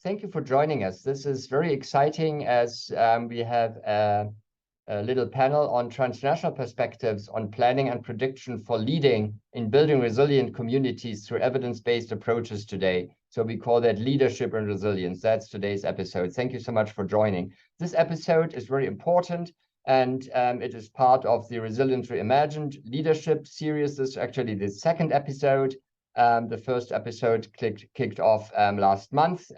thank you for joining us. This is very exciting as we have a little panel on transnational perspectives on planning and prediction for leading in building resilient communities through evidence-based approaches today. So we call that leadership and resilience. That's today's episode. Thank you so much for joining. This episode is very important, and it is part of the Resilient Reimagined leadership series. This is actually the second episode. The first episode kicked off last month.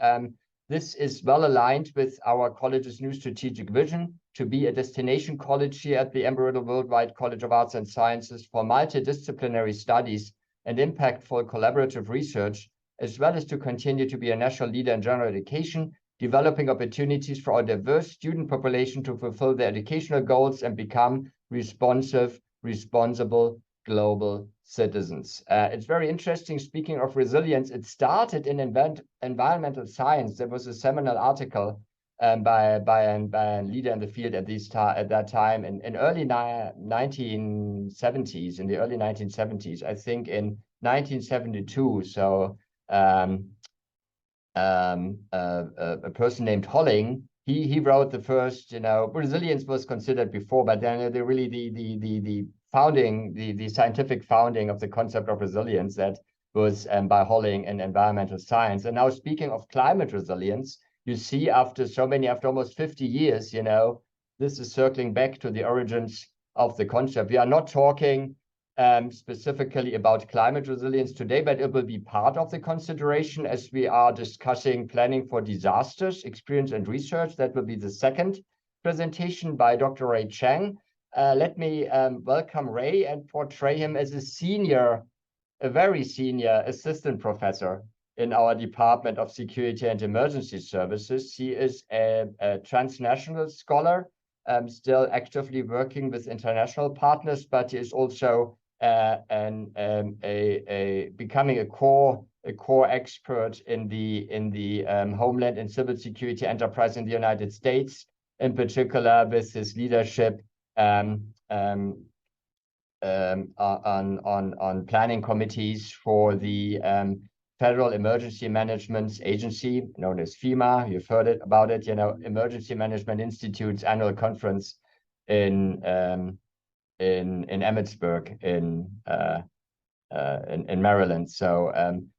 This is well aligned with our college's new strategic vision to be a destination college here at the Embry-Riddle Worldwide College of Arts and Sciences for multidisciplinary studies and impactful collaborative research, as well as to continue to be a national leader in general education, developing opportunities for our diverse student population to fulfill their educational goals and become responsive, responsible global citizens. It's very interesting. Speaking of resilience, it started in environmental science. There was a seminal article by a leader in the field at that time in early 1970s, in the early 1970s, I think in 1972. So a person named Holling, he wrote the first, resilience was considered before, but then the scientific founding of the concept of resilience that was by Holling in environmental science. And now speaking of climate resilience, you see after almost 50 years, this is circling back to the origins of the concept. We are not talking specifically about climate resilience today, but it will be part of the consideration as we are discussing planning for disasters, experience and research. That will be the second presentation by Dr. Ray Chang. Let me welcome Ray and portray him as a very senior assistant professor in our Department of Security and Emergency Services. He is a transnational scholar, still actively working with international partners, but he is also becoming a core expert in the homeland and civil security enterprise in the United States, in particular with his leadership on planning committees for the Federal Emergency Management Agency, known as FEMA. You've heard about it, Emergency Management Institute's annual conference in Emmitsburg in Maryland. So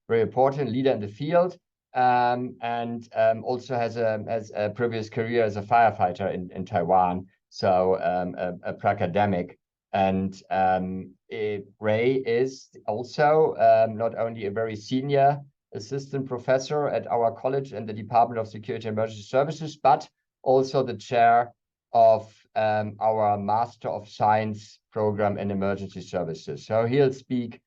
very important leader in the field, and also has a previous career as a firefighter in Taiwan. So a academic. And Ray is also not only a very senior assistant professor at our college in the Department of Security and Emergency Services, but also the chair of our Master of Science program in Emergency Services. So he'll speak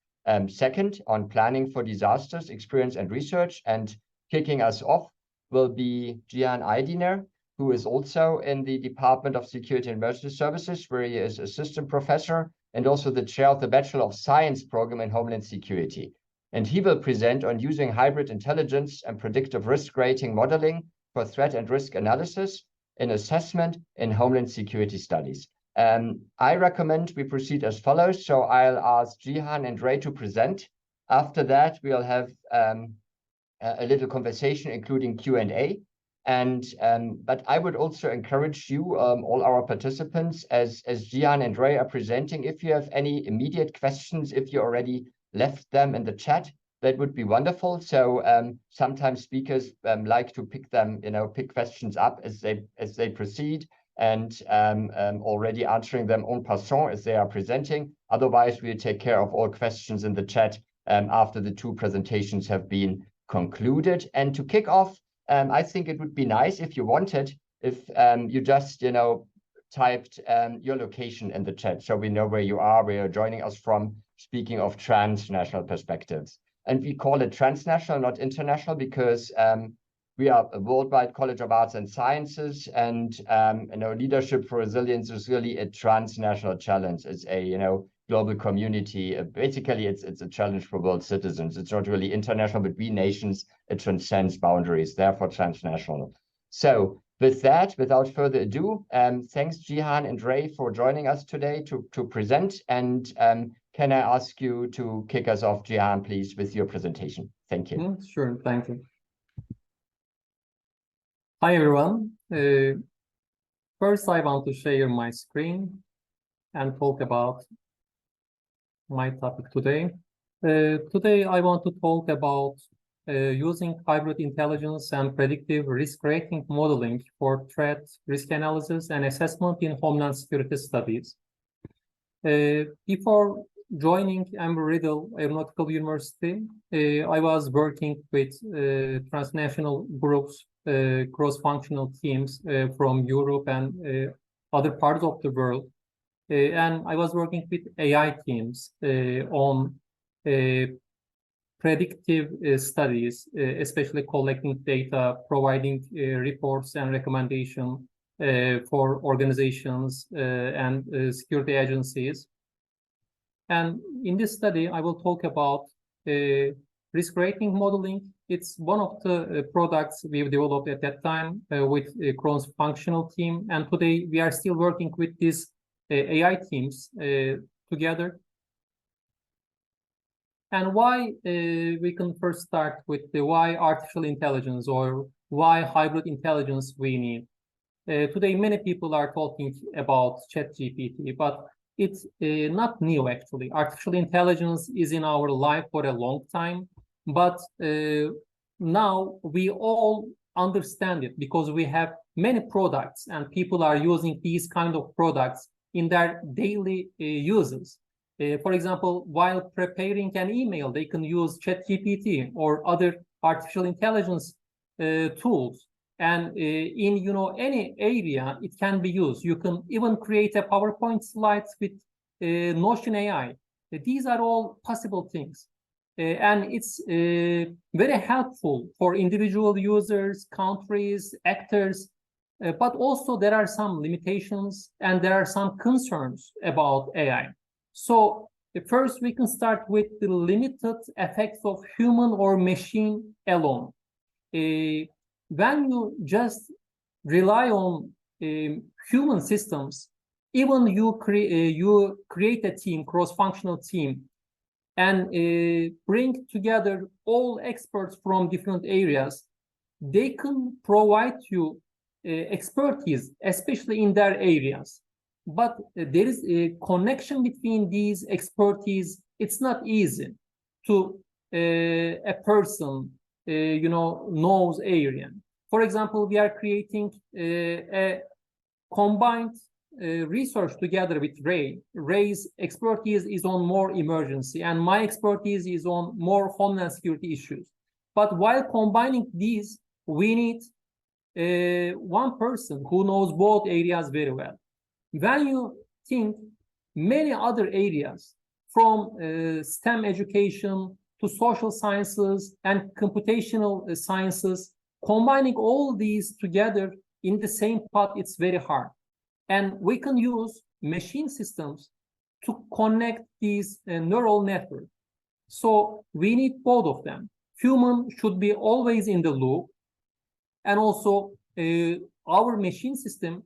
second on planning for disasters, experience and research. And kicking us off will be Jihan Aydiner, who is also in the Department of Security and Emergency Services, where he is assistant professor and also the chair of the Bachelor of Science program in Homeland Security. And he will present on using hybrid intelligence and predictive risk rating modeling for threat and risk analysis in assessment in Homeland Security studies. I recommend we proceed as follows. So I'll ask Jihan and Ray to present. After that, we'll have a little conversation, including Q&A. But I would also encourage you, all our participants, as Jihan and Ray are presenting, if you have any immediate questions, if you already left them in the chat, that would be wonderful. So sometimes speakers like to pick questions up as they proceed, and already answering them en passant as they are presenting. Otherwise, we'll take care of all questions in the chat after the two presentations have been concluded. And to kick off, I think it would be nice if you wanted, if you just, typed your location in the chat so we know where you are, where you're joining us from, speaking of transnational perspectives. And we call it transnational, not international, because we are a worldwide College of Arts and Sciences, and leadership for resilience is really a transnational challenge. It's a global community. Basically, it's a challenge for world citizens. It's not really international between nations. It transcends boundaries, therefore transnational. So with that, without further ado, thanks Jihan and Ray for joining us today to present. And can I ask you to kick us off, Jihan, please, with your presentation? Thank you. Yeah, sure, thank you. Hi everyone. First, I want to share my screen and talk about my topic today. Today, I want to talk about using hybrid intelligence and predictive risk rating modeling for threat risk analysis and assessment in homeland security studies. Before joining Embry-Riddle Aeronautical University, I was working with transnational groups, cross-functional teams from Europe and other parts of the world. And I was working with AI teams on predictive studies, especially collecting data, providing reports and recommendations for organizations and security agencies. And in this study, I will talk about risk rating modeling. It's one of the products we've developed at that time with a cross-functional team. And today we are still working with these AI teams together. And why we can first start with the why artificial intelligence or why hybrid intelligence we need. Today, many people are talking about ChatGPT, but it's not new, actually. Artificial intelligence is in our life for a long time, but now we all understand it because we have many products and people are using these kind of products in their daily uses. For example, while preparing an email, they can use ChatGPT or other artificial intelligence tools. And in any area, it can be used. You can even create a PowerPoint slides with Notion AI. These are all possible things. And it's very helpful for individual users, countries, actors, but also there are some limitations and there are some concerns about AI. So first, we can start with the limited effects of human or machine alone. When you just rely on human systems, even you create a team, cross-functional team, and bring together all experts from different areas, they can provide you expertise, especially in their areas. But there is a connection between these expertise. It's not easy to a person knows area. For example, we are creating a combined research together with Ray. Ray's expertise is on more emergency, and my expertise is on more homeland security issues. But while combining these, we need one person who knows both areas very well. When you think many other areas, from STEM education to social sciences and computational sciences, combining all these together in the same pot, it's very hard. And we can use machine systems to connect these neural networks. So we need both of them. Human should be always in the loop, and also our machine system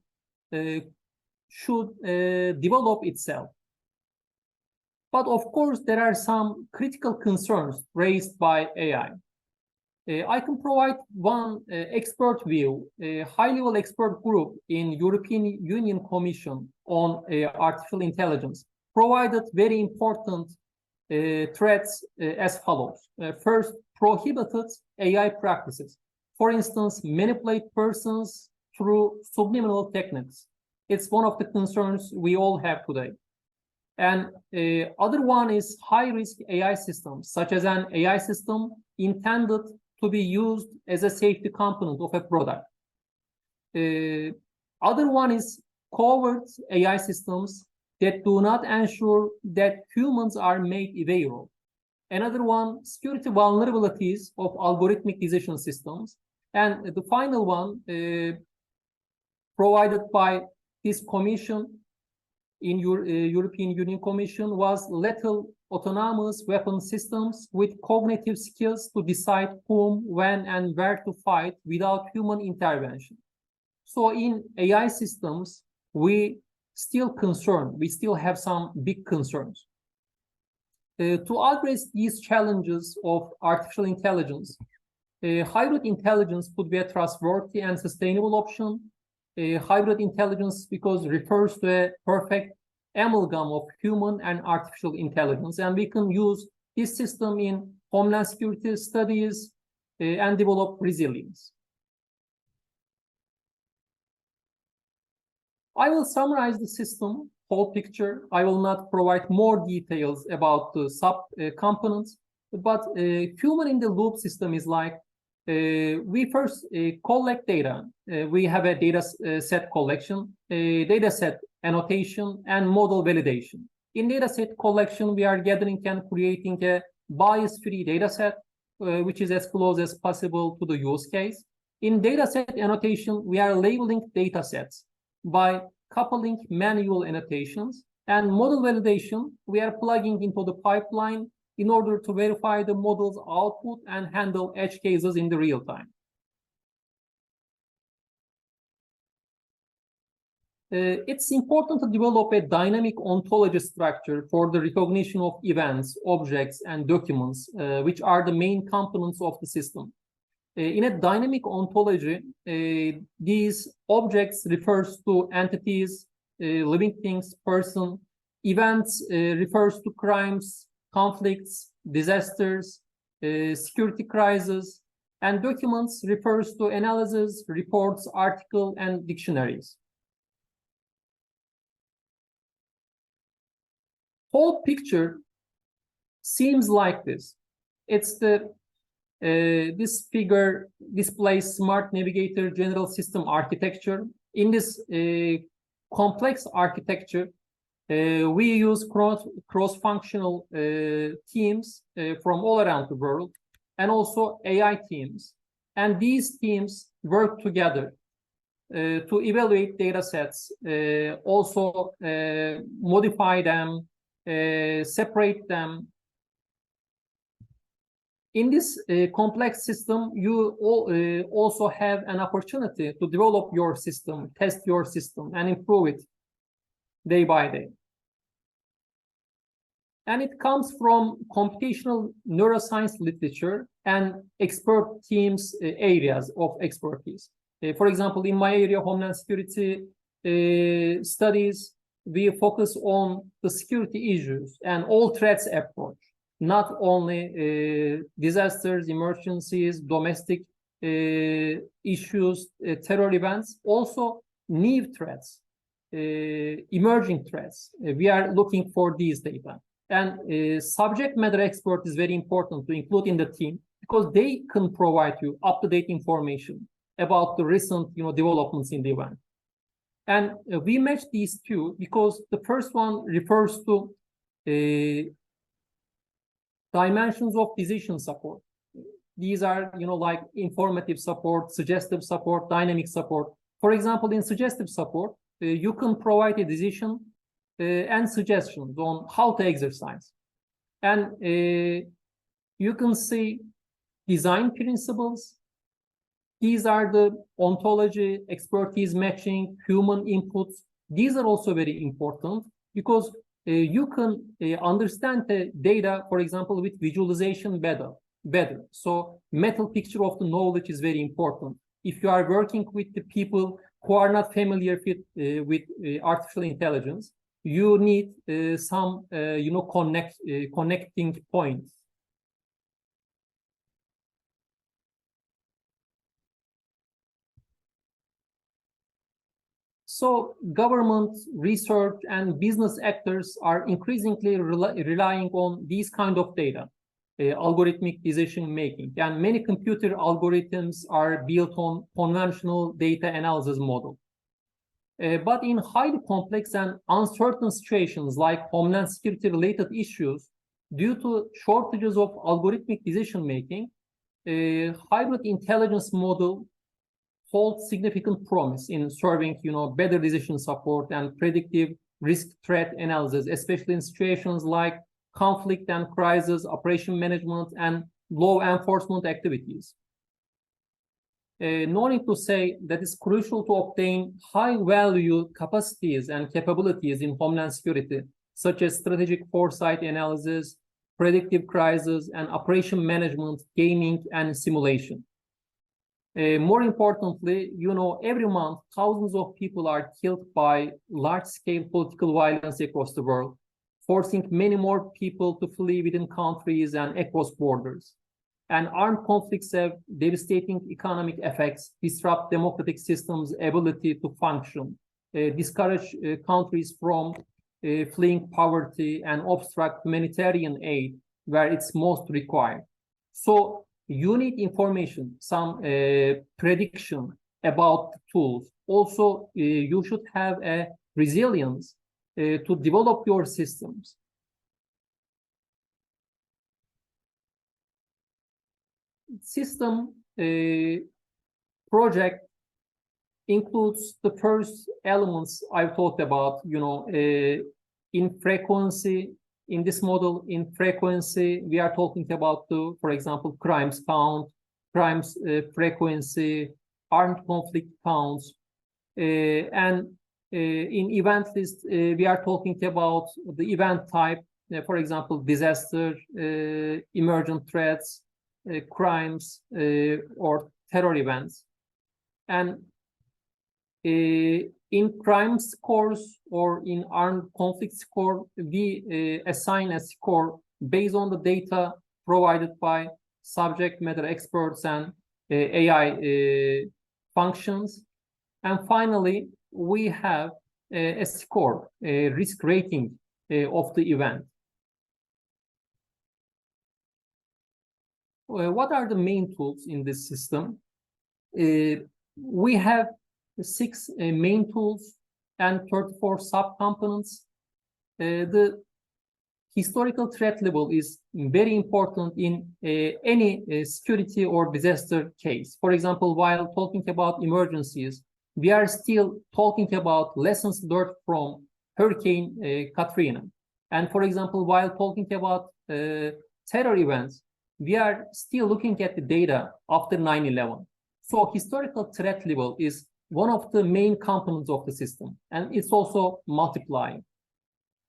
should develop itself. But of course, there are some critical concerns raised by AI. I can provide one expert view. A high-level expert group in European Union Commission on artificial intelligence provided very important threats as follows. First, prohibited AI practices. For instance, manipulate persons through subliminal techniques. It's one of the concerns we all have today. And other one is high-risk AI systems, such as an AI system intended to be used as a safety component of a product. Other one is covert AI systems that do not ensure that humans are made aware of. Another one, security vulnerabilities of algorithmic decision systems. And the final one, provided by this commission in European Union Commission, was lethal autonomous weapon systems with cognitive skills to decide whom, when, and where to fight without human intervention. So in AI systems, we still have some big concerns. To address these challenges of artificial intelligence, Hybrid intelligence could be a trustworthy and sustainable option. Hybrid intelligence because refers to a perfect amalgam of human and artificial intelligence, and we can use this system in homeland security studies and develop resilience. I will summarize the system whole picture. I will not provide more details about the sub-components, but human in the loop system is like we first collect data. We have a data set collection, data set annotation, and model validation. In data set collection, we are gathering and creating a bias-free data set, which is as close as possible to the use case. In data set annotation, we are labeling data sets by coupling manual annotations, and model validation, we are plugging into the pipeline in order to verify the model's output and handle edge cases in the real time. It's important to develop a dynamic ontology structure for the recognition of events, objects, and documents, which are the main components of the system. In a dynamic ontology, these objects refers to entities, living things, person. Events refers to crimes, conflicts, disasters, security crises, and documents refers to analysis, reports, articles, and dictionaries. Whole picture seems like this. It's the this figure displays smart navigator general system architecture. In this complex architecture, we use cross-functional teams from all around the world, and also AI teams. And these teams work together to evaluate data sets, also modify them, separate them. In this complex system, you also have an opportunity to develop your system, test your system, and improve it day by day. And it comes from computational neuroscience literature and expert teams' areas of expertise. For example, in my area, Homeland Security studies, we focus on the security issues and all threats approach. Not only disasters, emergencies, domestic issues, terror events, also new threats, emerging threats. We are looking for these data. And subject matter expert is very important to include in the team because they can provide you up-to-date information about the recent developments in the event. And we match these two because the first one refers to dimensions of decision support. These are, like informative support, suggestive support, dynamic support. For example, in suggestive support, you can provide a decision and suggestions on how to exercise. And you can see design principles. These are the ontology, expertise matching, human inputs. These are also very important because you can understand the data, for example, with visualization better. So mental picture of the knowledge is very important. If you are working with the people who are not familiar with artificial intelligence, you need some connecting points. So government, research, and business actors are increasingly relying on these kind of data, algorithmic decision making, and many computer algorithms are built on conventional data analysis model. But in highly complex and uncertain situations like homeland security related issues, due to shortages of algorithmic decision making, hybrid intelligence model holds significant promise in serving, better decision support and predictive risk threat analysis, especially in situations like conflict and crisis, operation management, and law enforcement activities. No need to say that it's crucial to obtain high-value capacities and capabilities in homeland security, such as strategic foresight analysis, predictive crisis, and operation management, gaming, and simulation. More importantly, every month, thousands of people are killed by large-scale political violence across the world, forcing many more people to flee within countries and across borders. And armed conflicts have devastating economic effects, disrupt democratic systems' ability to function, discourage countries from fleeing poverty, and obstruct humanitarian aid where it's most required. So you need information, some prediction about the tools. Also, you should have a resilience to develop your systems. System project includes the first elements I've talked about, in frequency. In this model, in frequency, we are talking about for example, crimes count, crimes frequency, armed conflict counts, and in event list, we are talking about the event type, for example, disaster, emergent threats, crimes, or terror events. And in crime scores or in armed conflict score, we assign a score based on the data provided by subject matter experts and AI functions. And finally, we have a score, a risk rating of the event. What are the main tools in this system? We have 6 main tools and 34 subcomponents. The historical threat level is very important in any security or disaster case. For example, while talking about emergencies, we are still talking about lessons learned from Hurricane Katrina. And for example, while talking about terror events, we are still looking at the data after 9/11. So historical threat level is one of the main components of the system, and it's also multiplying.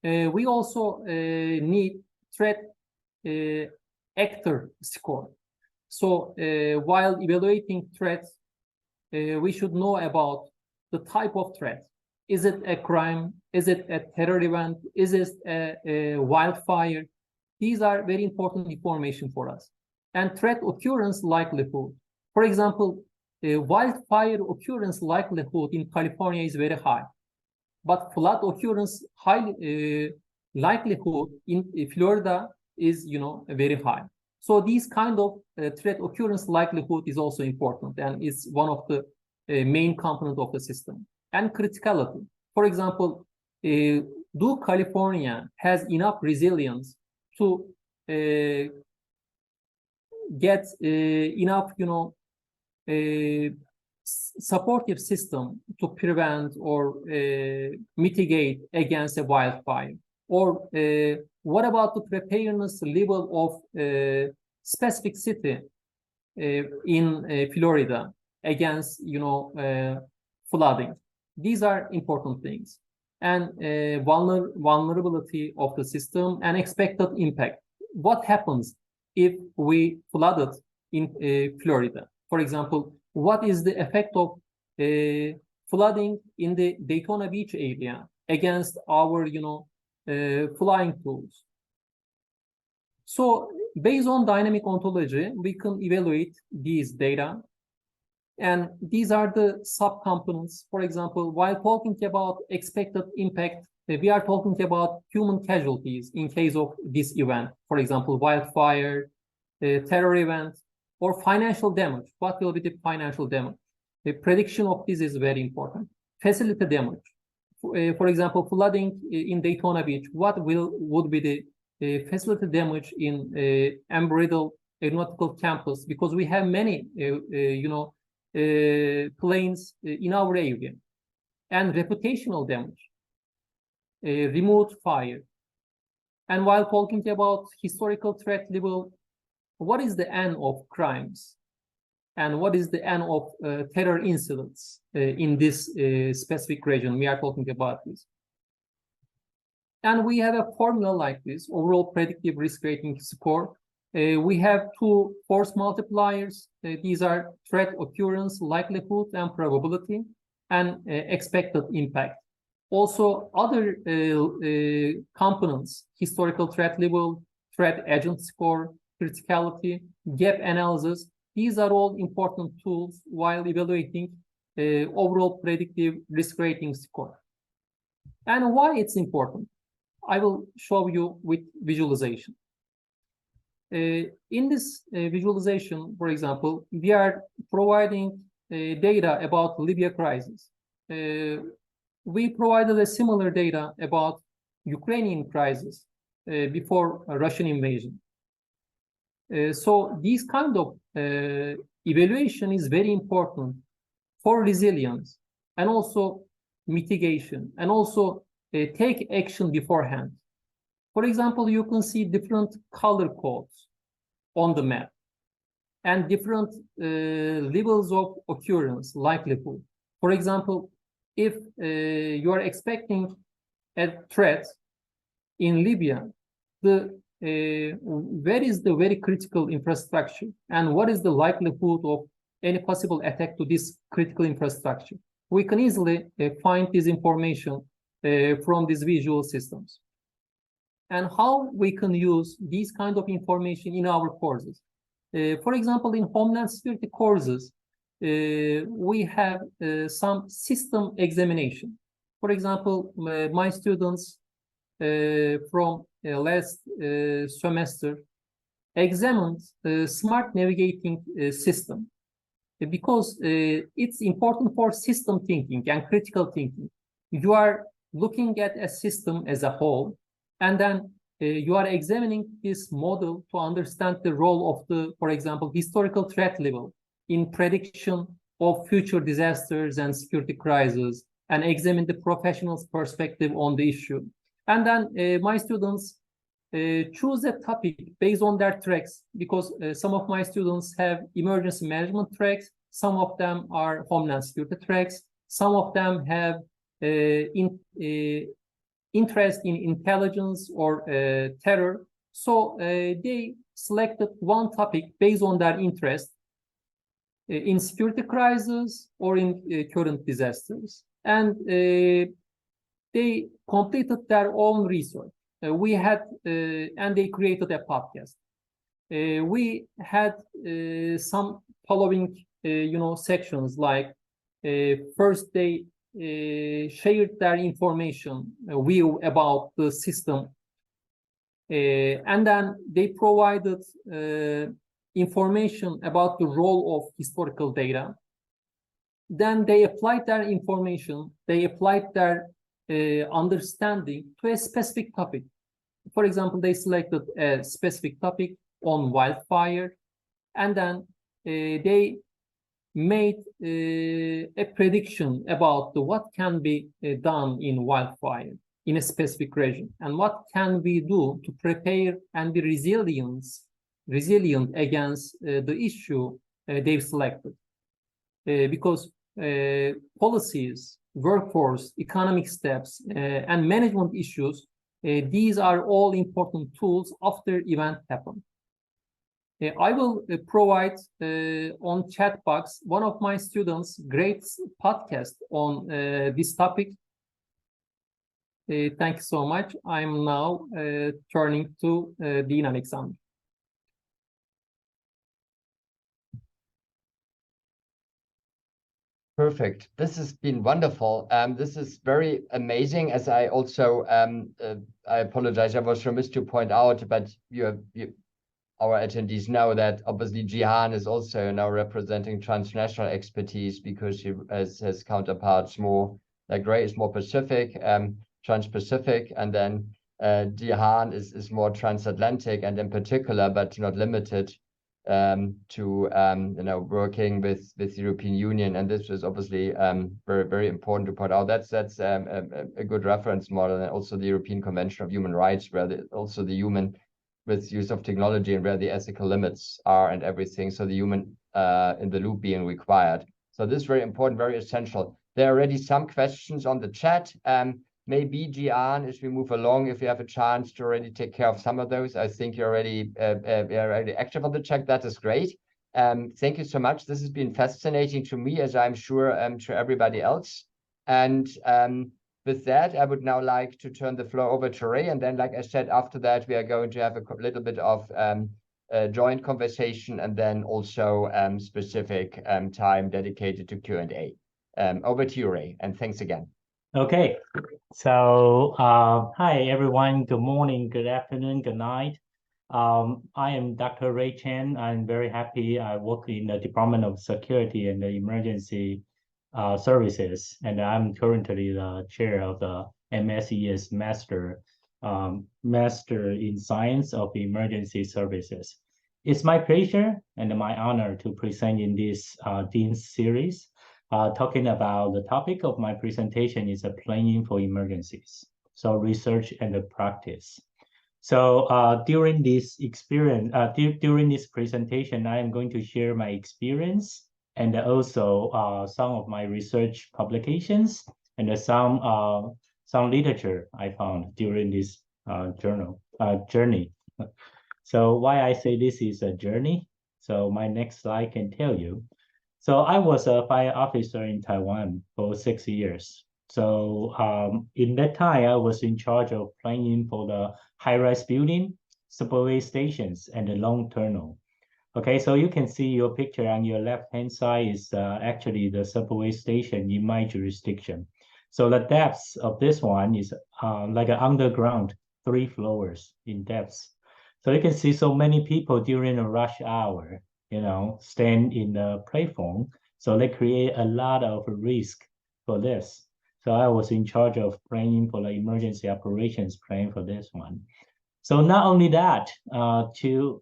We also need threat actor score. So while evaluating threats, we should know about the type of threat. Is it a crime? Is it a terror event? Is it a wildfire? These are very important information for us. And threat occurrence likelihood. For example, wildfire occurrence likelihood in California is very high, but flood occurrence likelihood in Florida is, very high. So these kind of threat occurrence likelihood is also important, and it's one of the main component of the system. And criticality. For example, do California has enough resilience to get enough, supportive system to prevent or mitigate against a wildfire? Or what about the preparedness level of specific city in Florida against, flooding? These are important things. And vulnerability of the system and expected impact. What happens if we flooded in Florida? For example, what is the effect of flooding in the Daytona Beach area against our, flying tools? So based on dynamic ontology, we can evaluate these data. And these are the subcomponents. For example, while talking about expected impact, we are talking about human casualties in case of this event. For example, wildfire, terror event, or financial damage. What will be the financial damage? The prediction of this is very important. Facility damage. For example, flooding in Daytona Beach, what would be the facility damage in Embry-Riddle aeronautical campus? Because we have many, planes in our area. And reputational damage, remote fire. And while talking about historical threat level, what is the N of crimes? And what is the N of terror incidents in this specific region? We are talking about this. And we have a formula like this, overall predictive risk rating score. We have two force multipliers. These are threat occurrence, likelihood, and probability, and expected impact. Also, other components, historical threat level, threat agent score, criticality, gap analysis, these are all important tools while evaluating overall predictive risk rating score. And why it's important, I will show you with visualization. In this visualization, for example, we are providing data about Libya crisis. We provided a similar data about Ukrainian crisis before a Russian invasion. So this kind of evaluation is very important for resilience and also mitigation, and also take action beforehand. For example, you can see different color codes on the map and different levels of occurrence, likelihood. For example, if you are expecting a threat in Libya, where is the very critical infrastructure, and what is the likelihood of any possible attack to this critical infrastructure? We can easily find this information from these visual systems. And how we can use these kind of information in our courses. For example, in Homeland Security courses, we have some system examination. For example, my students from last semester examined the smart navigating system, because it's important for system thinking and critical thinking. You are looking at a system as a whole, and then you are examining this model to understand the role of the, for example, historical threat level in prediction of future disasters and security crises, and examine the professional's perspective on the issue. And then my students choose a topic based on their tracks, because some of my students have emergency management tracks, some of them are Homeland Security tracks, some of them have interest in intelligence or terror. So they selected one topic based on their interest in security crisis or in current disasters. And they completed their own research. And they created a podcast. We had some following, sections, like first they shared their information, view about the system, and then they provided information about the role of historical data. Then they applied their information, they applied their understanding to a specific topic. For example, they selected a specific topic on wildfire, and then they made a prediction about what can be done in wildfire in a specific region, and what can we do to prepare and be resilient against the issue they've selected. Because policies, workforce, economic steps, and management issues, these are all important tools after event happen. I will provide on chat box one of my students' great podcast on this topic. Thank you so much. I'm now turning to Dean Alexander. Perfect. This has been wonderful. This is very amazing. As I also, I apologize, I was remiss to point out, but our attendees know that obviously Jihan is also now representing transnational expertise, because she has counterparts more like Ray is more Pacific, trans-Pacific, and then Jihan is more transatlantic, and in particular, but not limited to working with the European Union. And this is obviously very, very important to point out. That's a good reference model, and also the European Convention of Human Rights, where also the human with use of technology and where the ethical limits are and everything. So the human in the loop being required. So this is very important, very essential. There are already some questions on the chat. maybe, Gian, as we move along, if you have a chance to already take care of some of those. I think you're already active on the chat. That is great. Thank you so much. This has been fascinating to me, as I'm sure to everybody else. And with that, I would now like to turn the floor over to Ray. And then, like I said, after that, we are going to have a little bit of joint conversation, and then also specific time dedicated to Q&A. Over to you, Ray, and thanks again. Okay, so hi everyone, good morning, good afternoon, good night. I am Dr. Ray Chen. I'm very happy. I work in the Department of Security and the Emergency Services, and I'm currently the chair of the MSES Master in Science of Emergency Services. It's my pleasure and my honor to present in this Dean's series. Talking about the topic of my presentation is planning for emergencies. So research and the practice. So during this experience, during this presentation, I am going to share my experience and also some of my research publications and some literature I found during this journey. So why I say this is a journey. So my next slide can tell you. So I was a fire officer in Taiwan for 6 years. So in that time, I was in charge of planning for the high-rise building, subway stations, and the long tunnel. Okay, so you can see your picture on your left-hand side is actually the subway station in my jurisdiction. So the depth of this one is like an underground, 3 floors in depth. So you can see so many people during a rush hour, stand in the platform. So they create a lot of risk for this. So I was in charge of planning for the emergency operations plan for this one. So not only that, to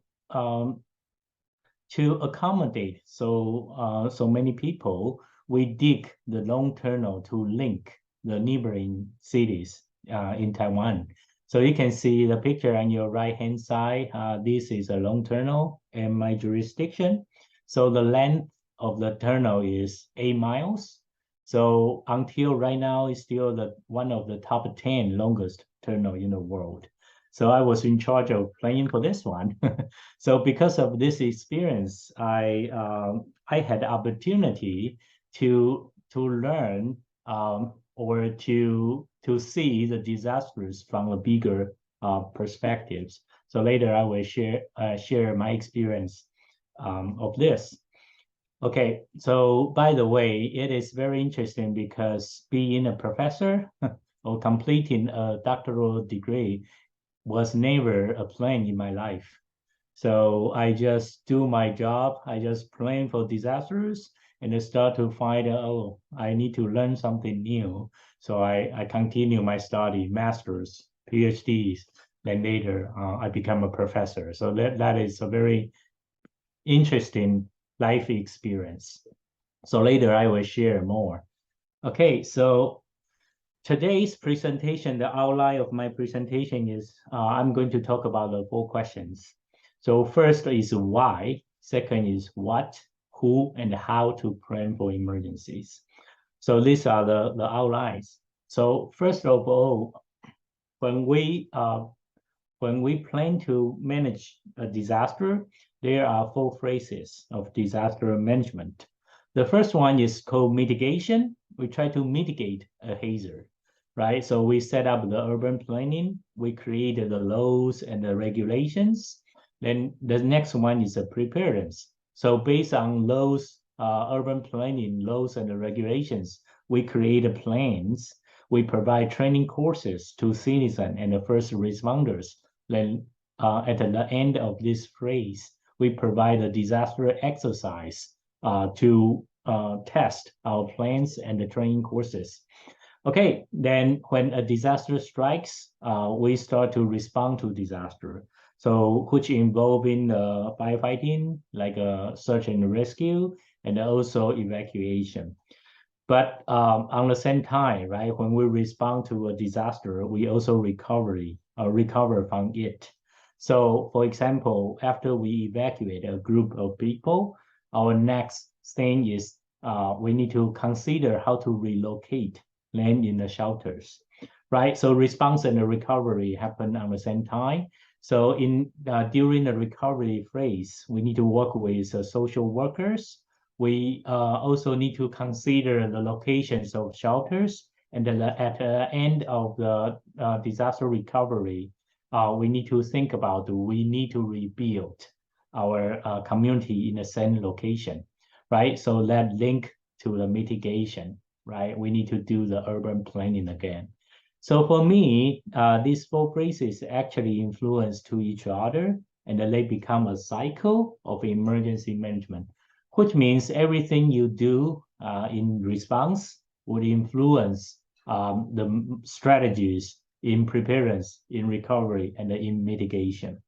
accommodate so many people, we dig the long tunnel to link the neighboring cities in Taiwan. So you can see the picture on your right-hand side. This is a long tunnel in my jurisdiction. So the length of the tunnel is 8 miles. So until right now, it's still one of the top 10 longest tunnel in the world. So I was in charge of planning for this one. So because of this experience, I had the opportunity to learn or to see the disasters from a bigger perspectives. So later I will share my experience of this. Okay, so by the way, it is very interesting because being a professor or completing a doctoral degree was never a plan in my life. So I just do my job. I just plan for disasters and I start to find, oh, I need to learn something new. So I continue my study, master's, PhDs, then later I become a professor. So that is a very interesting life experience. So later I will share more. Okay, so today's presentation, the outline of my presentation is I'm going to talk about the 4 questions. So first is why, second is what, who, and how to plan for emergencies. So these are the outlines. So first of all, when we plan to manage a disaster, there are 4 phases of disaster management. The first one is called mitigation. We try to mitigate a hazard, right? So we set up the urban planning. We created the laws and the regulations. Then the next one is a preparedness. So based on those urban planning laws and the regulations, we create plans. We provide training courses to citizens and the first responders. Then at the end of this phase, we provide a disaster exercise to test our plans and the training courses. Okay, then when a disaster strikes, we start to respond to disaster. So which involving firefighting, like search and rescue, and also evacuation. But on the same time, right, when we respond to a disaster, we also recover from it. So for example, after we evacuate a group of people, our next thing is we need to consider how to relocate land in the shelters. right? So response and the recovery happen at the same time. So during the recovery phase, we need to work with social workers. We also need to consider the locations of shelters, and then at the end of the disaster recovery, we need to think about, do we need to rebuild our community in the same location, right? So that link to the mitigation, right? We need to do the urban planning again. So for me, these four phrases actually influence to each other, and then they become a cycle of emergency management, which means everything you do in response would influence the strategies in preparedness, in recovery, and in mitigation.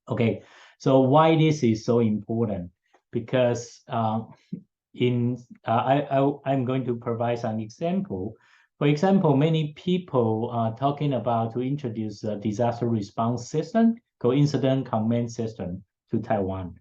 Okay, so why this is so important? Because I'm going to provide some example. For example, many people are talking about to introduce a disaster response system, coincident command system to Taiwan.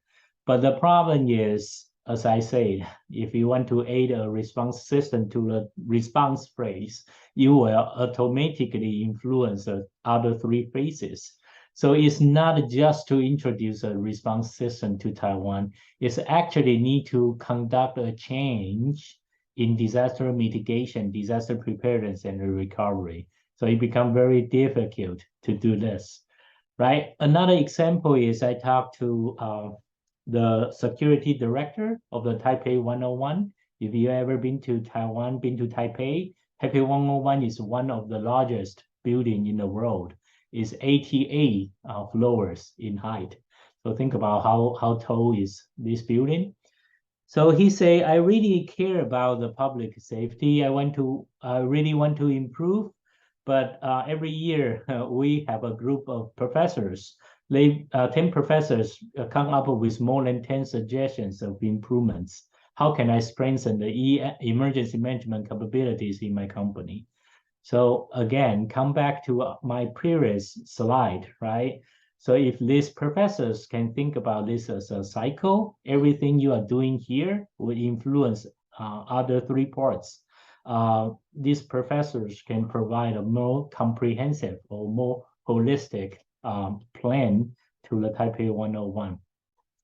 But the problem is, as I said, if you want to add a response system to the response phrase, you will automatically influence the other three phrases. So it's not just to introduce a response system to Taiwan, it's actually need to conduct a change in disaster mitigation, disaster preparedness, and recovery. So it becomes very difficult to do this, right? Another example is I talked to the security director of the Taipei 101. If you ever been to Taiwan, been to Taipei, Taipei 101 is one of the largest building in the world. It's 88 floors in height. So think about how tall is this building. So he say, I really care about the public safety. I really want to improve, but every year we have a group of professors. 10 professors come up with more than 10 suggestions of improvements. How can I strengthen the emergency management capabilities in my company? So again, come back to my previous slide, right? So if these professors can think about this as a cycle, everything you are doing here will influence other three parts. These professors can provide a more comprehensive or more holistic plan to the Taipei 101.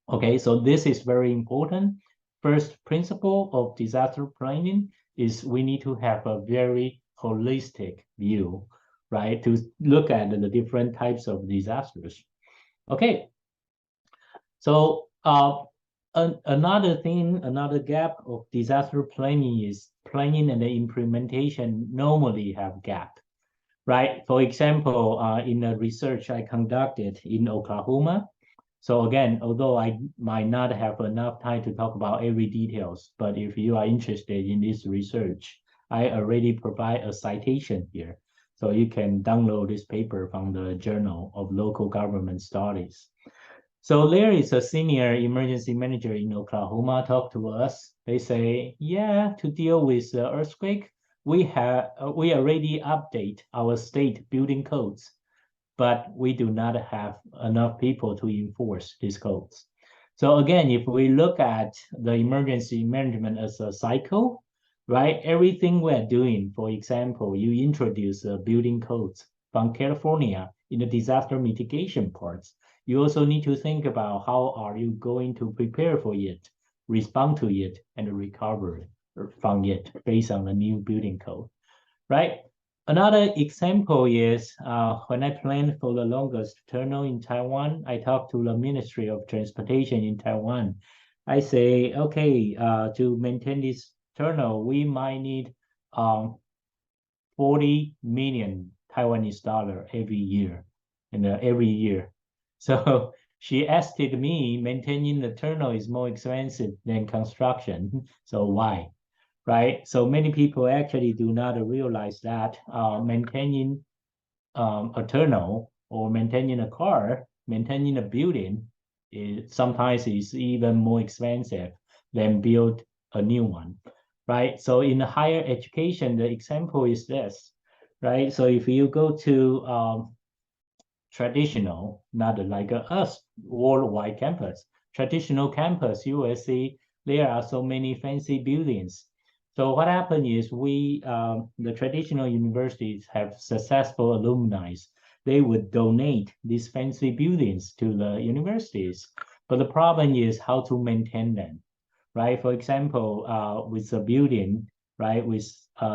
Okay, so this is very important. First principle of disaster planning is we need to have a very holistic view, right? To look at the different types of disasters. Okay. So another gap of disaster planning is planning and the implementation normally have gap, right? For example, in the research I conducted in Oklahoma. So again, although I might not have enough time to talk about every details, but if you are interested in this research, I already provide a citation here. So you can download this paper from the Journal of Local Government Studies. So there is a senior emergency manager in Oklahoma talk to us. They say, yeah, to deal with the earthquake, we already update our state building codes, but we do not have enough people to enforce these codes. So again, if we look at the emergency management as a cycle, right? Everything we're doing, for example, you introduce building codes from California in the disaster mitigation parts. You also need to think about how are you going to prepare for it, respond to it, and recover from it based on the new building code, right? Another example is when I planned for the longest tunnel in Taiwan, I talked to the Ministry of Transportation in Taiwan. I say, okay, to maintain this tunnel, we might need 40 million Taiwanese dollar every year, and every year. So she asked me, maintaining the tunnel is more expensive than construction. So why? Right? So many people actually do not realize that maintaining a tunnel or maintaining a car, maintaining a building sometimes is even more expensive than build a new one, right? So in higher education, the example is this, right? So if you go to traditional, not like us, worldwide campus, traditional campus, you will see there are so many fancy buildings. So what happened is the traditional universities have successful alumni. They would donate these fancy buildings to the universities. But the problem is how to maintain them, right? For example, with a building, right, with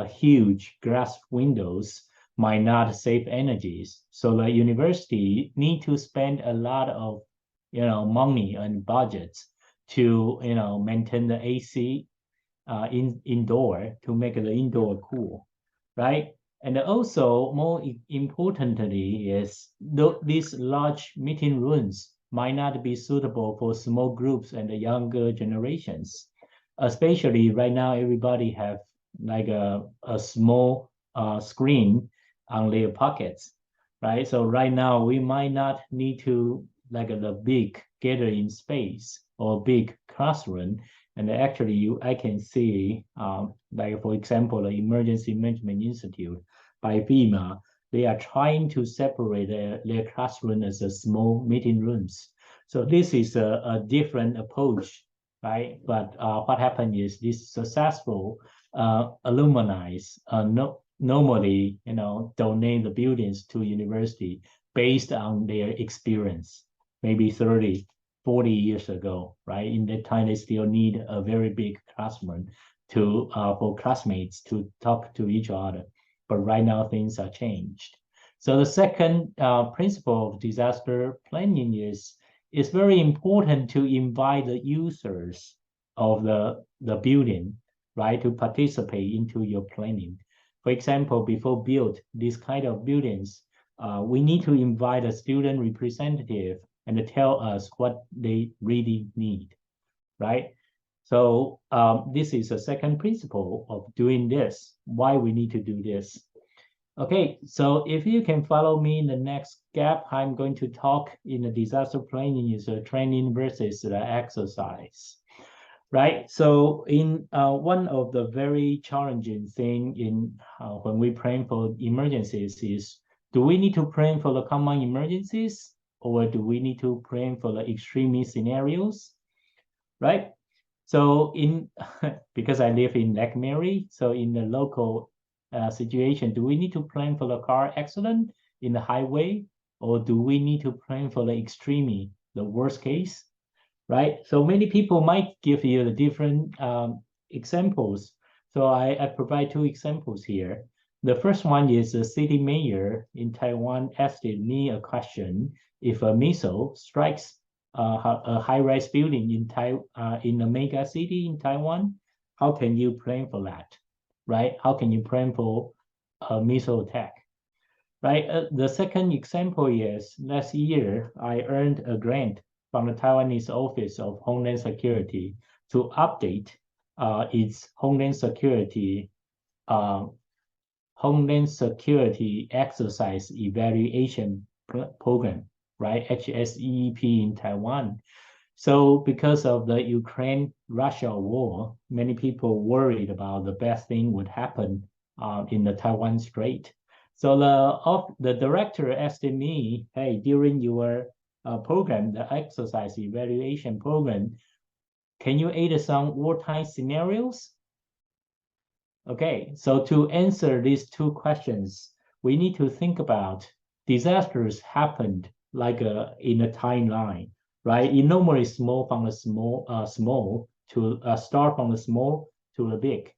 huge glass windows might not save energies. So the university need to spend a lot of, money and budgets to, maintain the AC indoor to make the indoor cool, right? And also more importantly is these large meeting rooms might not be suitable for small groups and the younger generations. Especially right now, everybody have like a small screen on their pockets, right? So right now we might not need to like the big gathering space or big classroom. And actually, I can see, like for example, the Emergency Management Institute by FEMA, they are trying to separate their classroom as a small meeting rooms. So this is a different approach, right? But what happened is this successful alumni normally, donate the buildings to university based on their experience, maybe 30, 40 years ago, right? In that time, they still need a very big classroom for classmates to talk to each other. But right now, things are changed. So the second principle of disaster planning is it's very important to invite the users of the building, right, to participate into your planning. For example, before build these kind of buildings, we need to invite a student representative and tell us what they really need, right? So this is a second principle of doing this, why we need to do this. Okay, so if you can follow me in the next gap, I'm going to talk in the disaster planning is a training versus the exercise, right? So in one of the very challenging thing in when we plan for emergencies is, do we need to plan for the common emergencies or do we need to plan for the extreme scenarios, right? So because I live in Lake Mary, so in the local situation, do we need to plan for the car accident in the highway or do we need to plan for the extreme, the worst case, right? So many people might give you the different examples. So I provide two examples here. The first one is the city mayor in Taiwan asked me a question. If a missile strikes a high-rise building in a mega city in Taiwan, how can you plan for that, right? How can you plan for a missile attack, right? The second example is last year, I earned a grant from the Taiwanese Office of Homeland Security to update its Homeland Security Exercise Evaluation Program, right? HSEEP in Taiwan. So because of the Ukraine-Russia war, many people worried about the best thing would happen in the Taiwan Strait. So the director asked me, hey, during your program, the exercise evaluation program, can you add some wartime scenarios? Okay, so to answer these two questions, we need to think about disasters happened like in a timeline, right? It normally small from the small to start from the small to the big,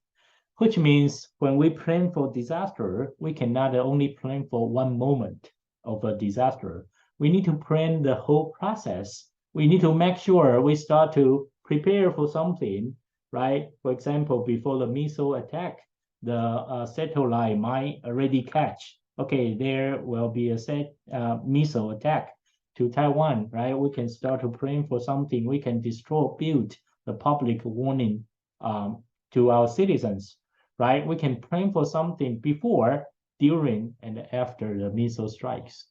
which means when we plan for disaster, we cannot only plan for one moment of a disaster. We need to plan the whole process. We need to make sure we start to prepare for something, right? For example, before the missile attack, the satellite might already catch. Okay, there will be a missile attack to Taiwan, right? We can start to plan for something. We can build the public warning to our citizens, right? We can plan for something before, during, and after the missile strikes,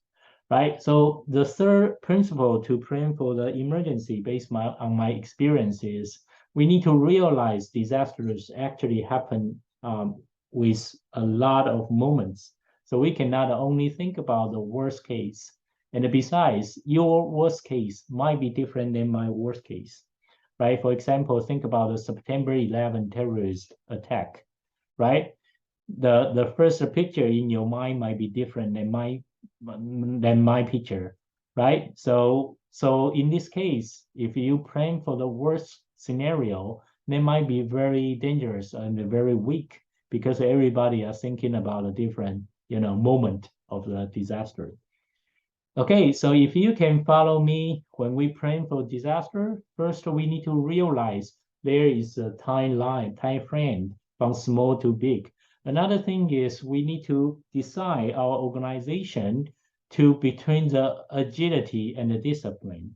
right? So the third principle to plan for the emergency based on my experiences, we need to realize disasters actually happen with a lot of moments. So we can not only think about the worst case, and besides, your worst case might be different than my worst case, right? For example, think about the September 11 terrorist attack, right? The first picture in your mind might be different than my picture, right? So in this case, if you plan for the worst scenario, they might be very dangerous and very weak because everybody are thinking about a different, moment of the disaster. Okay, so if you can follow me when we plan for disaster, first we need to realize there is a time frame from small to big. Another thing is we need to decide our organization to between the agility and the discipline,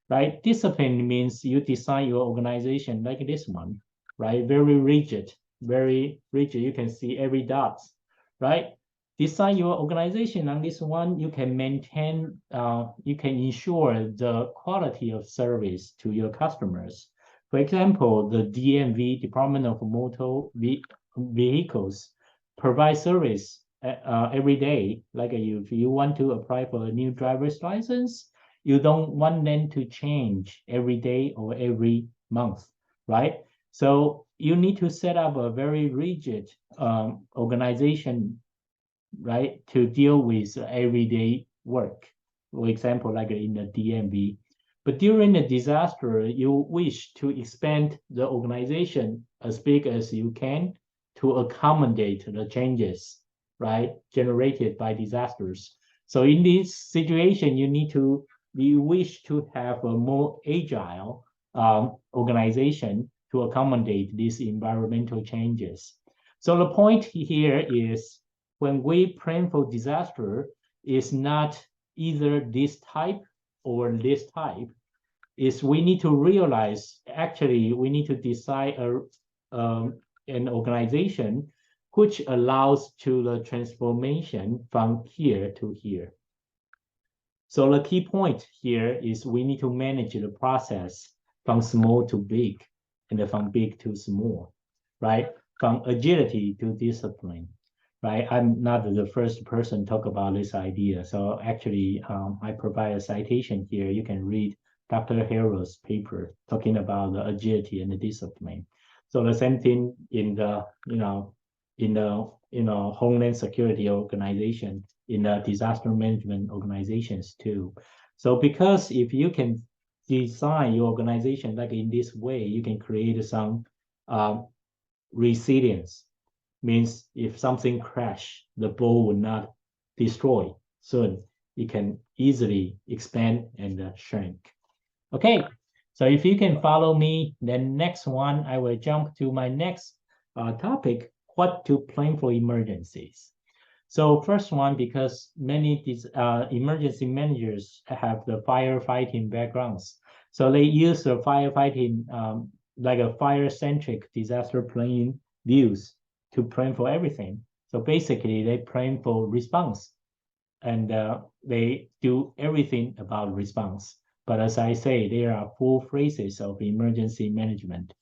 right? Discipline means you design your organization like this one, right? Very rigid, very rigid. You can see every dot, right? Design your organization on this one, you can maintain, you can ensure the quality of service to your customers. For example, the DMV, Department of Motor Vehicles, provide service every day. Like if you want to apply for a new driver's license, you don't want them to change every day or every month, right? So you need to set up a very rigid organization, right, to deal with everyday work. For example, like in the DMV. But during the disaster, you wish to expand the organization as big as you can to accommodate the changes, right, generated by disasters. So in this situation, you wish to have a more agile organization to accommodate these environmental changes. So the point here is when we plan for disaster, is not either this type or this type. Is we need to realize actually we need to decide an organization which allows to the transformation from here to here. So the key point here is we need to manage the process from small to big and from big to small, right? From agility to discipline, right? I'm not the first person to talk about this idea. So actually, I provide a citation here. You can read Dr. Harrell's paper talking about the agility and the discipline. So the same thing in the, Homeland Security organization, in the disaster management organizations too. So because if you can design your organization like in this way, you can create some resilience. Means if something crash, the ball will not destroy. So it can easily expand and shrink. Okay, so if you can follow me, then next one, I will jump to my next topic, what to plan for emergencies. So first one, because many emergency managers have the firefighting backgrounds. So they use the firefighting like a fire-centric disaster planning views to plan for everything. So basically they plan for response and they do everything about response. But as I say, there are 4 phases of emergency management.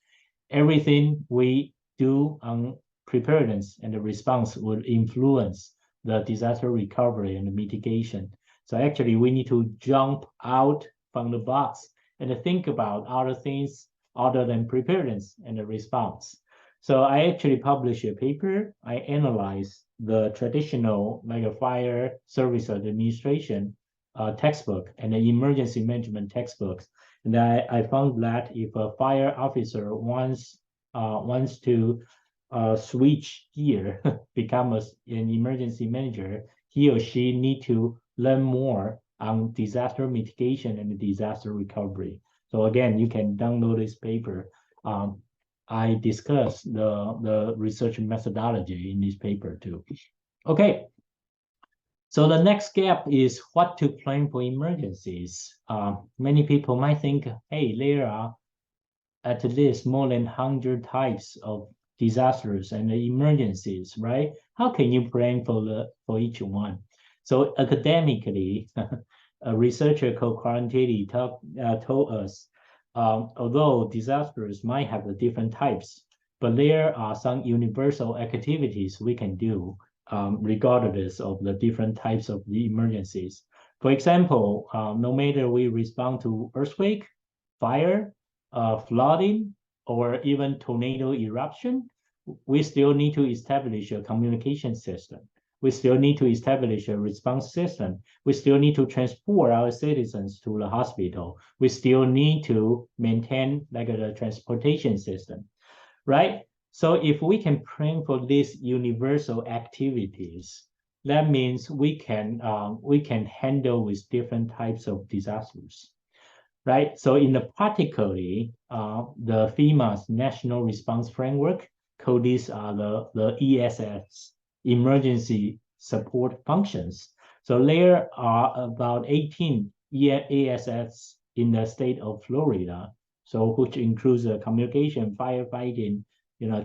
Everything we do on preparedness and the response will influence the disaster recovery and the mitigation. So actually we need to jump out from the box and think about other things other than preparedness and the response. So I actually published a paper. I analyzed the traditional like a fire service administration textbook and the emergency management textbooks. And I found that if a fire officer wants to switch gear, become an emergency manager, he or she need to learn more on disaster mitigation and disaster recovery. So again, you can download this paper. I discussed the research methodology in this paper too. Okay, so the next gap is what to plan for emergencies. Many people might think, hey, there are at least more than 100 types of disasters and emergencies, right? How can you plan for each one? So academically, a researcher called Quarantelli told us, although disasters might have the different types, but there are some universal activities we can do regardless of the different types of the emergencies. For example, no matter we respond to earthquake, fire, flooding or even tornado eruption, we still need to establish a communication system. We still need to establish a response system. We still need to transport our citizens to the hospital. We still need to maintain like the transportation system, right? So if we can plan for these universal activities, that means we can handle with different types of disasters, right? So in the particularly, the FEMA's National Response Framework called these are the ESFs, Emergency Support Functions. So there are about 18 ESFs in the state of Florida, so which includes communication, firefighting,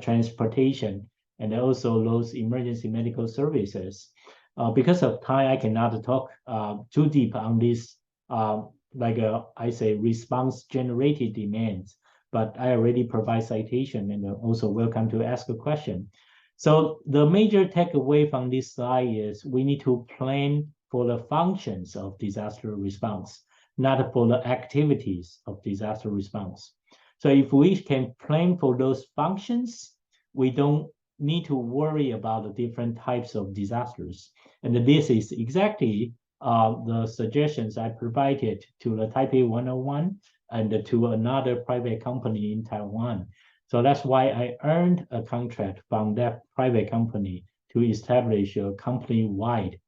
transportation, and also those emergency medical services. Because of time, I cannot talk too deep on this, I say, response-generated demands, but I already provide citation and also welcome to ask a question. So the major takeaway from this slide is we need to plan for the functions of disaster response, not for the activities of disaster response. So if we can plan for those functions, we don't need to worry about the different types of disasters. And this is exactly the suggestions I provided to the Taipei 101 and to another private company in Taiwan. So that's why I earned a contract from that private company to establish a company-wide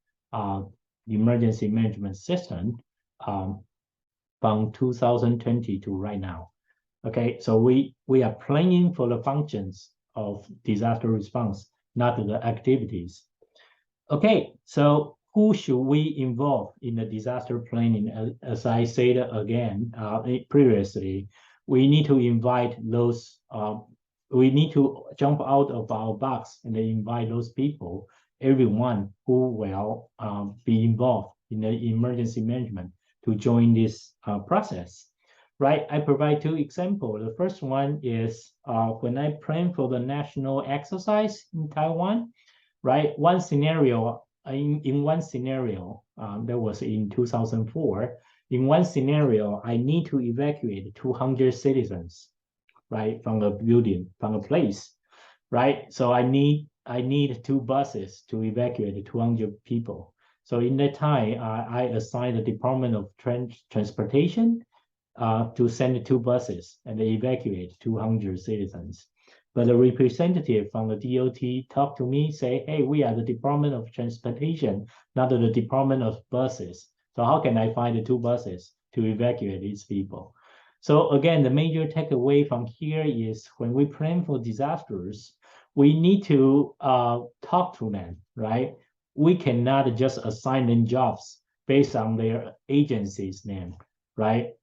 emergency management system from 2020 to right now. Okay, so we are planning for the functions of disaster response, not the activities. Okay, so who should we involve in the disaster planning? As I said again previously, we need to invite those, we need to jump out of our box and invite those people, everyone who will be involved in the emergency management to join this process. Right, I provide two examples. The first one is when I plan for the national exercise in Taiwan, right? One scenario, in one scenario, that was in 2004, in one scenario, I need to evacuate 200 citizens, right, from a building, from a place, right? So I need 2 buses to evacuate 200 people. So in that time, I assigned the Department of Transportation to send 2 buses and evacuate 200 citizens. But the representative from the DOT talked to me, say, hey, we are the Department of Transportation, not the Department of Buses. So how can I find the 2 buses to evacuate these people? So again, the major takeaway from here is when we plan for disasters, we need to talk to them, right? We cannot just assign them jobs based on their agency's name, right?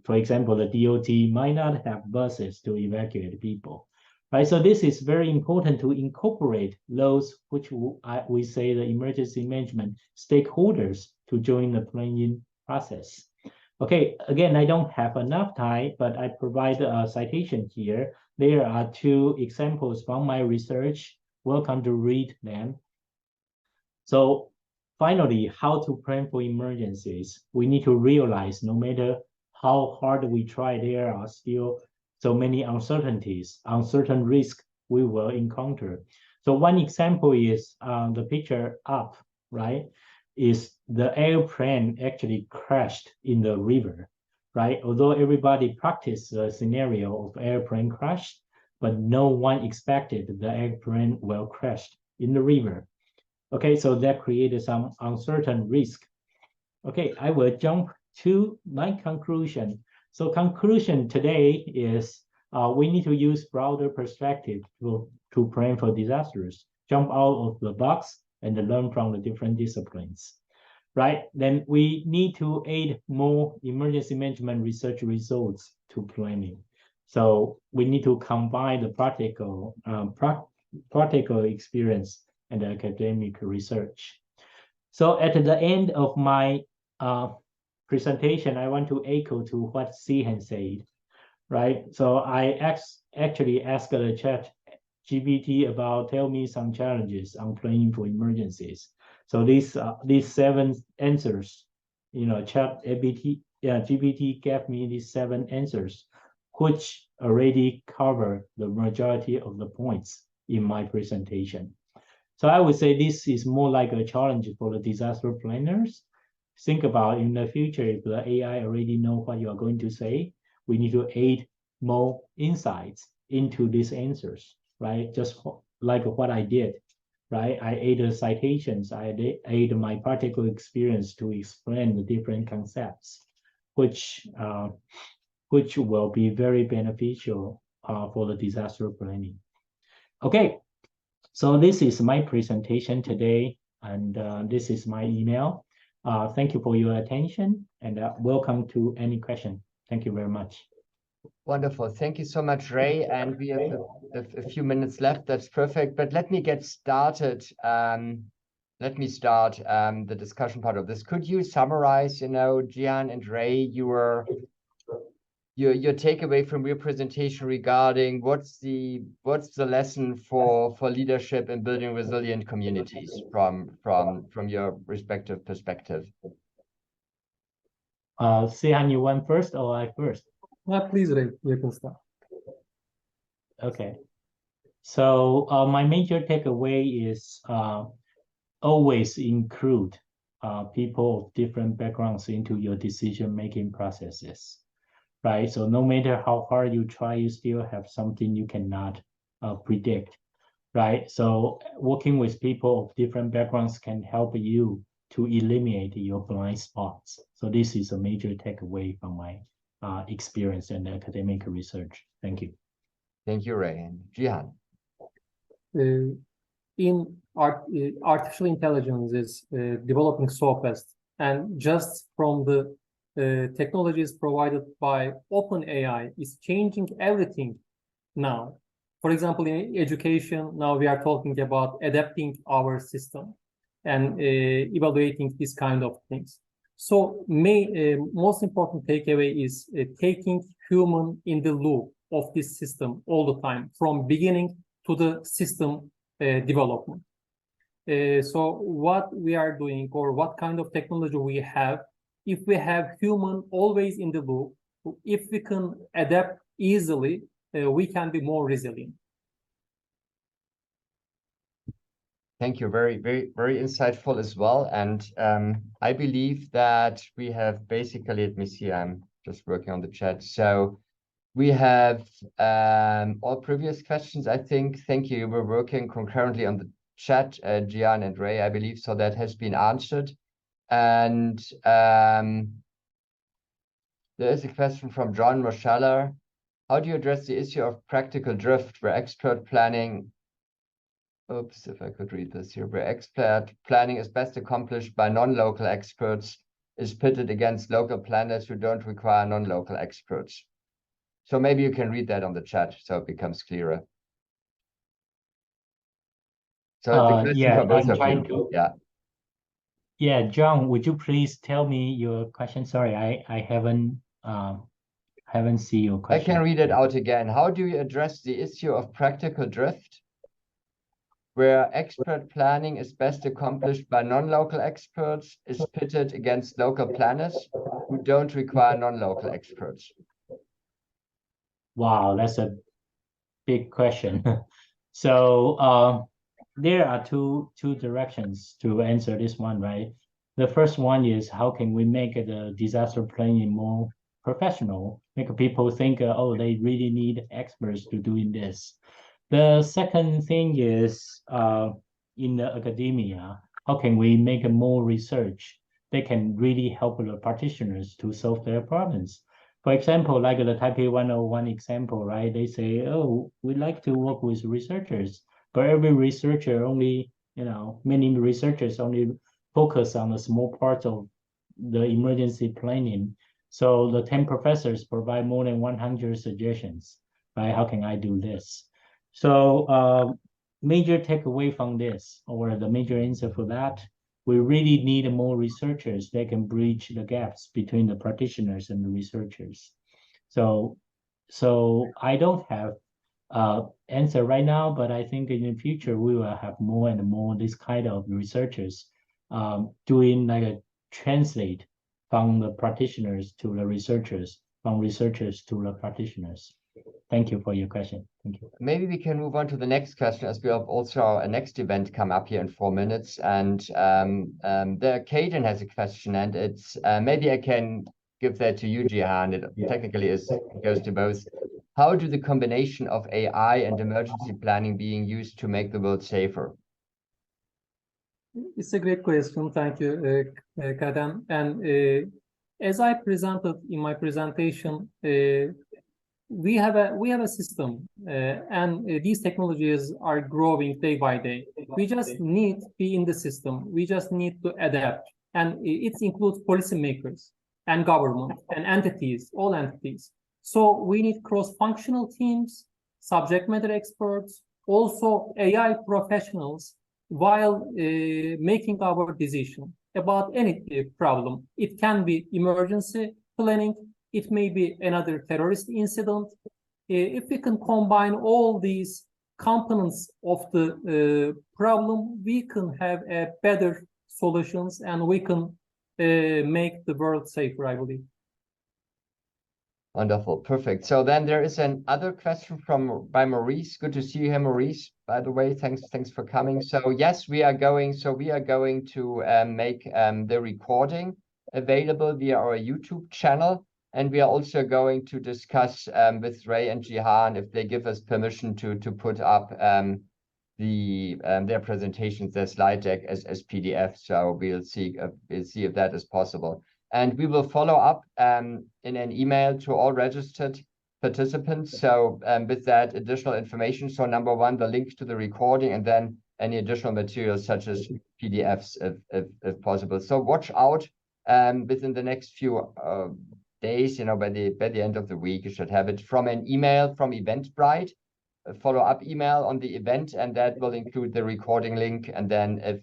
For example, the DOT might not have buses to evacuate people, right? So this is very important to incorporate those which we say the emergency management stakeholders to join the planning process. Okay, again, I don't have enough time, but I provide a citation here. There are 2 examples from my research. Welcome to read them. So finally, how to plan for emergencies. We need to realize no matter how hard we try, there are still so many uncertainties, uncertain risks we will encounter. So one example is the picture up, right? Is the airplane actually crashed in the river, right? Although everybody practiced the scenario of airplane crash, but no one expected the airplane will crash in the river. Okay, so that created some uncertain risk. Okay, I will jump to my conclusion. So conclusion today is we need to use broader perspective to plan for disasters, jump out of the box and learn from the different disciplines, right? Then we need to add more emergency management research results to planning. So we need to combine the practical experience and academic research. So at the end of my presentation, I want to echo to what Sihan said, right? So I actually asked the chat GPT about tell me some challenges on planning for emergencies. So these 7 answers, chat GPT gave me these 7 answers. which already cover the majority of the points in my presentation. So I would say this is more like a challenge for the disaster planners. Think about in the future, if the AI already know what you are going to say, we need to add more insights into these answers, right? Just like what I did, right? I added citations, I added my practical experience to explain the different concepts, which will be very beneficial for the disaster planning. Okay, so this is my presentation today, and this is my email. Thank you for your attention, and welcome to any question. Thank you very much. Wonderful. Thank you so much, Ray. And we have a few minutes left. That's perfect. But let me get started. Let me start the discussion part of this. Could you summarize, Jian and Ray, your takeaway from your presentation regarding what's the lesson for leadership in building resilient communities from your respective perspective? Sihan, you want first or I first? Please, Ray, you can start. Okay. So my major takeaway is always include people of different backgrounds into your decision-making processes, right? So no matter how hard you try, you still have something you cannot predict, right? So working with people of different backgrounds can help you to eliminate your blind spots. So this is a major takeaway from my experience in academic research. Thank you. Thank you, Ray. And Jihan. In artificial intelligence is developing so fast, and just from the technologies provided by OpenAI is changing everything now. For example, in education, now we are talking about adapting our system and evaluating these kind of things. So most important takeaway is taking human in the loop of this system all the time, from beginning to the system development. So what we are doing, or what kind of technology we have, if we have human always in the loop, if we can adapt easily, we can be more resilient. Thank you. Very, very, very insightful as well. And I believe that we have basically, let me see, I'm just working on the chat. So we have all previous questions, I think. Thank you. We're working concurrently on the chat, Jian and Ray, I believe. So that has been answered. And there is a question from John Roscheller. How do you address the issue of practical drift where expert planning, oops, if I could read this here, where expert planning is best accomplished by non-local experts is pitted against local planners who don't require non-local experts? So maybe you can read that on the chat so it becomes clearer. So the question yeah, for both I'm of trying you. to. Yeah, John, would you please tell me your question? Sorry, I haven't seen your question. I can read it out again. How do you address the issue of practical drift where expert planning is best accomplished by non-local experts is pitted against local planners who don't require non-local experts? Wow, that's a big question. So there are two directions to answer this one, right? The first one is how can we make the disaster planning more professional, make people think, oh, they really need experts to doing this. The second thing is in the academia, how can we make more research that can really help the practitioners to solve their problems? For example, like the Taipei 101 example, right? They say, oh, we like to work with researchers, but every researcher only, many researchers only focus on a small part of the emergency planning. So the 10 professors provide more than 100 suggestions, right? How can I do this? So major takeaway from this, or the major answer for that, we really need more researchers that can bridge the gaps between the practitioners and the researchers. So I don't have answer right now, but I think in the future we will have more and more this kind of researchers doing like a translate from the practitioners to the researchers from researchers to the practitioners. Thank you for your question. Thank you. Maybe we can move on to the next question, as we have also a next event come up here in 4 minutes. And there, Kaden has a question, and it's maybe I can give that to you, Jihan. It technically goes to both. How do the combination of AI and emergency planning being used to make the world safer? It's a great question. Thank you, Kaden. And as I presented in my presentation, we have a system, and these technologies are growing day by day. We just need to be in the system. We just need to adapt, and it includes policymakers and government and entities, all entities. So we need cross-functional teams, subject matter experts, also AI professionals, while making our decision about any problem. It can be emergency planning. It may be another terrorist incident. If we can combine all these components of the problem, we can have a better solutions, and we can make the world safer, I believe. Wonderful, perfect. So then there is another question by Maurice. Good to see you here, Maurice. By the way, thanks for coming. So yes, we are going to make the recording available via our YouTube channel. And we are also going to discuss with Ray and Jihan if they give us permission to put up their presentations, their slide deck as PDF. So we'll see if that is possible. And we will follow up in an email to all registered participants. So with that additional information. So number one, the link to the recording, and then any additional materials such as PDFs if possible. So watch out within the next few days, by the end of the week, you should have it from an email from Eventbrite, a follow-up email on the event, and that will include the recording link. And then if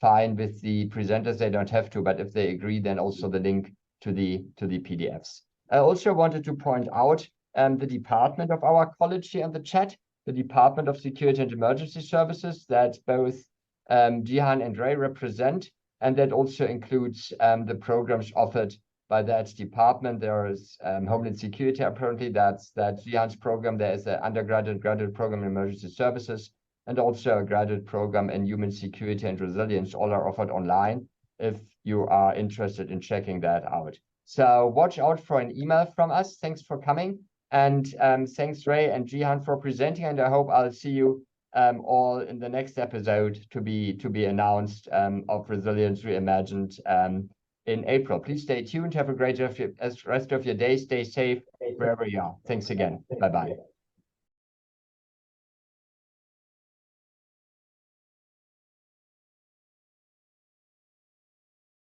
fine with the presenters, they don't have to, but if they agree, then also the link to the PDFs. I also wanted to point out the department of our college here in the chat, the Department of Security and Emergency Services that both Jihan and Ray represent, and that also includes the programs offered by that department. There is Homeland Security, apparently that's Jihan's program. There is an undergraduate, graduate program in emergency services, and also a graduate program in human security and resilience. All are offered online if you are interested in checking that out. So watch out for an email from us. Thanks for coming. And thanks, Ray and Jihan, for presenting. And I hope I'll see you all in the next episode to be announced of Resilience Reimagined in April. Please stay tuned. Have a great rest of your day. Stay safe wherever you are. Thanks again. Bye-bye.